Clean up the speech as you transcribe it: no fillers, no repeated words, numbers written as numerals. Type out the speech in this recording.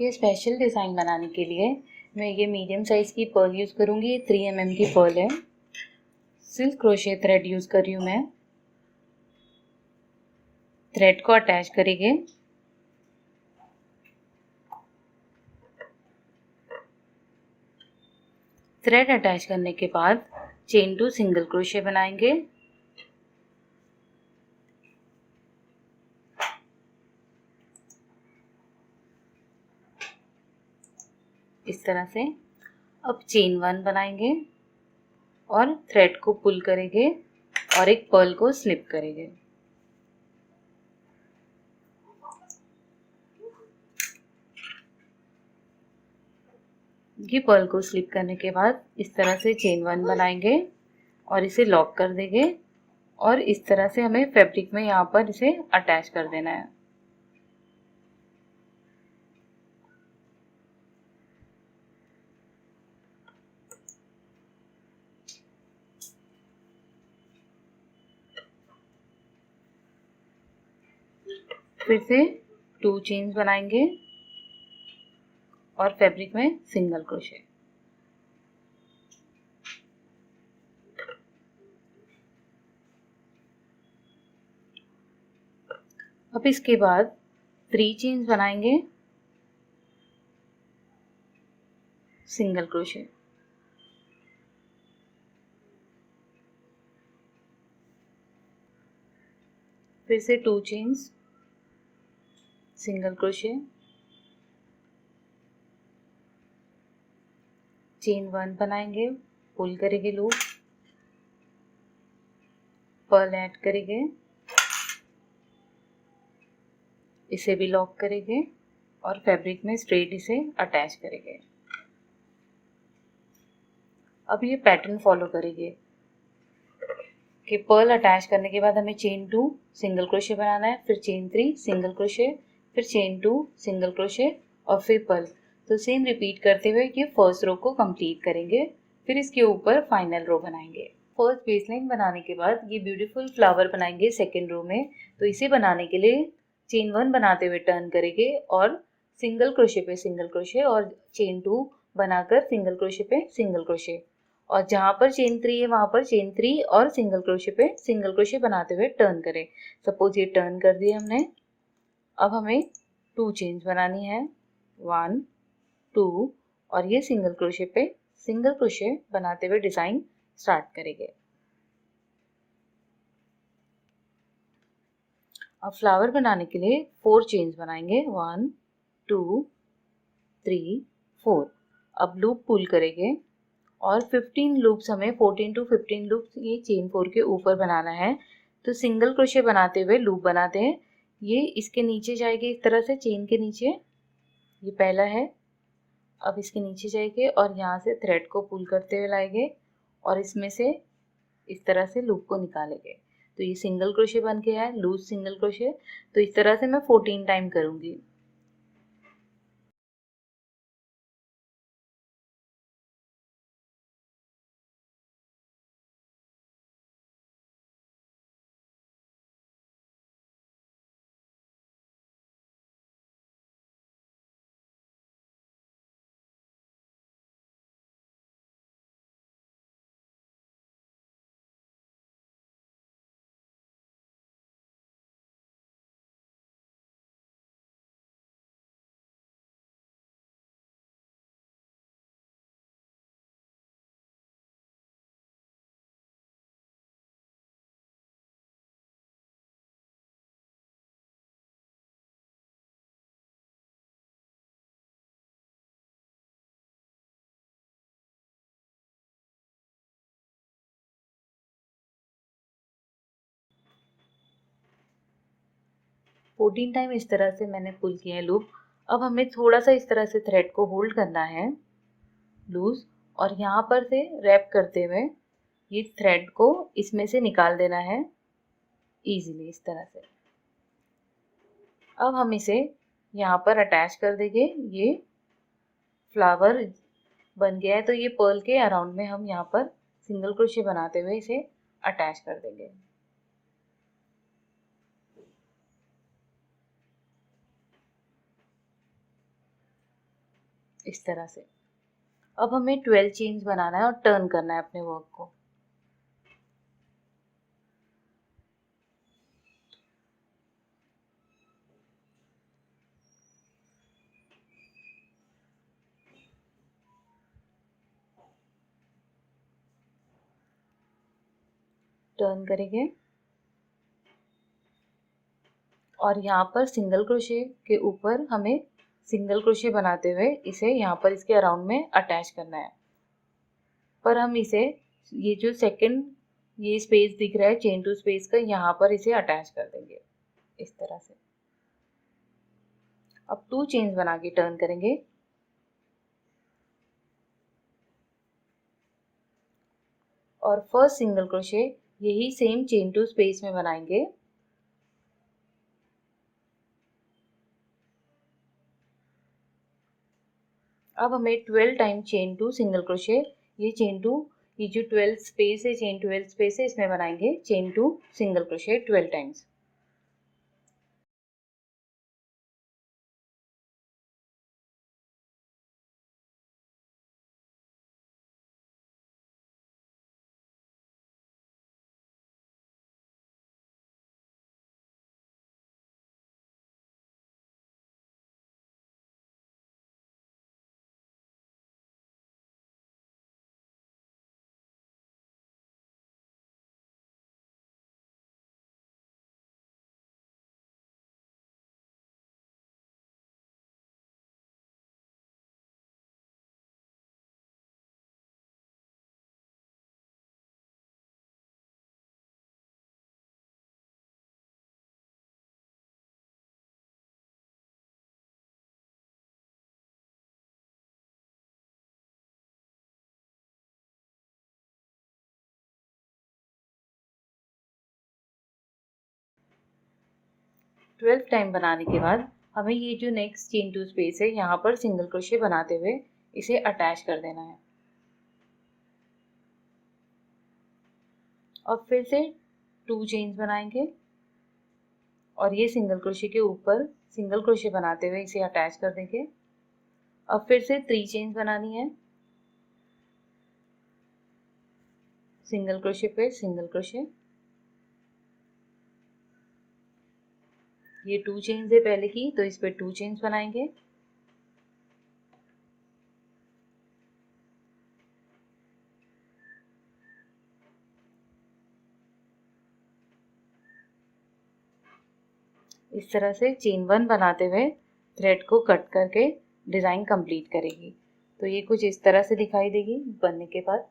ये special design बनाने के लिए मैं ये मीडियम साइज़ की पर्ल यूज़ करूँगी। ये 3 mm की पर्ल है। सिल्क क्रोशे थ्रेड यूज़ कर रही हूँ मैं। थ्रेड को अटैच करेंगे। थ्रेड अटैच करने के बाद चेन टू सिंगल क्रोशे बनाएंगे। इस तरह से। अब चेन 1 बनाएंगे और थ्रेड को पुल करेंगे और एक पर्ल को स्लिप करेंगे। ये पर्ल को स्लिप करने के बाद इस तरह से चेन 1 बनाएंगे और इसे लॉक कर देंगे और इस तरह से हमें फैब्रिक में यहाँ पर इसे अटैच कर देना है। फिर से 2 चेन्स बनाएंगे और फैब्रिक में सिंगल क्रोशे। अब इसके बाद 3 चेन्स बनाएंगे, सिंगल क्रोशे। फिर से 2 चेन्स, सिंगल क्रोशे, चेन 1 बनाएंगे, पुल करेंगे लूप, पर्ल ऐड करेंगे, इसे भी लॉक करेंगे और फैब्रिक में स्ट्रेट इसे अटैच करेंगे। अब ये पैटर्न फॉलो करेंगे कि पर्ल अटैच करने के बाद हमें चेन 2 सिंगल क्रोशे बनाना है, फिर चेन 3 सिंगल क्रोशे, फिर चेन 2 सिंगल क्रोशे और फिर पर्ल। तो सेम रिपीट करते हुए ये फर्स्ट रो को कंप्लीट करेंगे। फिर इसके ऊपर फाइनल रो बनाएंगे। फर्स्ट बेसलाइन बनाने के बाद ये ब्यूटीफुल फ्लावर बनाएंगे सेकेंड रो में। तो इसे बनाने के लिए चेन 1 बनाते हुए टर्न करेंगे और सिंगल क्रोशे पे सिंगल क्रोशे और चेन 2 बनाकर सिंगल क्रोशे पे सिंगल क्रोशे, और जहाँ पर चेन 3 है वहाँ पर चेन 3 और सिंगल क्रोशे पे सिंगल क्रोशे बनाते हुए टर्न करें। सपोज ये टर्न कर दिया हमने। अब हमें 2 चेन्स बनानी है, 1 2, और ये सिंगल क्रोशे पे सिंगल क्रोशे बनाते हुए डिजाइन स्टार्ट करेंगे। अब फ्लावर बनाने के लिए 4 चेन्स बनाएंगे, 1 2 3 4। अब लूप पुल करेंगे और 15 लूप्स हमें 14 टू 15 लूप्स ये चेन 4 के ऊपर बनाना है। तो सिंगल क्रोशे बनाते हुए लूप बनाते हैं। ये इसके नीचे जाएगी एक तरह से, चेन के नीचे, ये पहला है। अब इसके नीचे जाएंगे और यहाँ से थ्रेड को पुल करते हुए लाएंगे और इसमें से इस तरह से लूप को निकालेंगे। तो ये सिंगल क्रोशे बन के है, लूज सिंगल क्रोशे। तो इस तरह से मैं 14 टाइम करूँगी। फोर्टीन टाइम इस तरह से मैंने पुल किया है लूप। अब हमें थोड़ा सा इस तरह से थ्रेड को होल्ड करना है लूज, और यहाँ पर से रैप करते हुए ये थ्रेड को इसमें से निकाल देना है इजीली इस तरह से। अब हम इसे यहाँ पर अटैच कर देंगे। ये फ्लावर बन गया है, तो ये पर्ल के अराउंड में हम यहाँ पर सिंगल क्रोशे बनाते हुए इसे अटैच कर देंगे। इस तरह से। अब हमें 12 चेन्स बनाना है और टर्न करना है अपने वर्क को। टर्न करेंगे और यहाँ पर सिंगल क्रोशे के ऊपर हमें सिंगल क्रोशे बनाते हुए इसे यहाँ पर इसके अराउंड में अटैच करना है। पर हम इसे ये जो सेकंड ये स्पेस दिख रहा है चेन टू स्पेस का, यहाँ पर इसे अटैच कर देंगे इस तरह से। अब 2 चेन्स बना के टर्न करेंगे और फर्स्ट सिंगल क्रोशे यही सेम चेन टू स्पेस में बनाएंगे। अब हमें 12 time chain two single crochet ये जो 12 स्पेस है चेन 12 स्पेस है इसमें बनाएंगे chain two single crochet 12 times. Twelfth time बनाने के बाद हमें ये जो नेक्स्ट चेन टू स्पेस है यहाँ पर सिंगल क्रोशे बनाते हुए इसे अटैच कर देना है और फिर से 2 चेन्स बनाएंगे और ये सिंगल क्रोशे के ऊपर सिंगल क्रोशे बनाते हुए इसे अटैच कर देंगे। अब फिर से 3 चेन्स बनानी है, सिंगल क्रोशे पे सिंगल क्रोशे। ये 2 चेन्स है पहले की तो इस पे 2 चेन्स बनाएंगे इस तरह से चेन 1 बनाते हुए थ्रेड को कट करके डिज़ाइन कंप्लीट करेगी। तो ये कुछ इस तरह से दिखाई देगी बनने के बाद।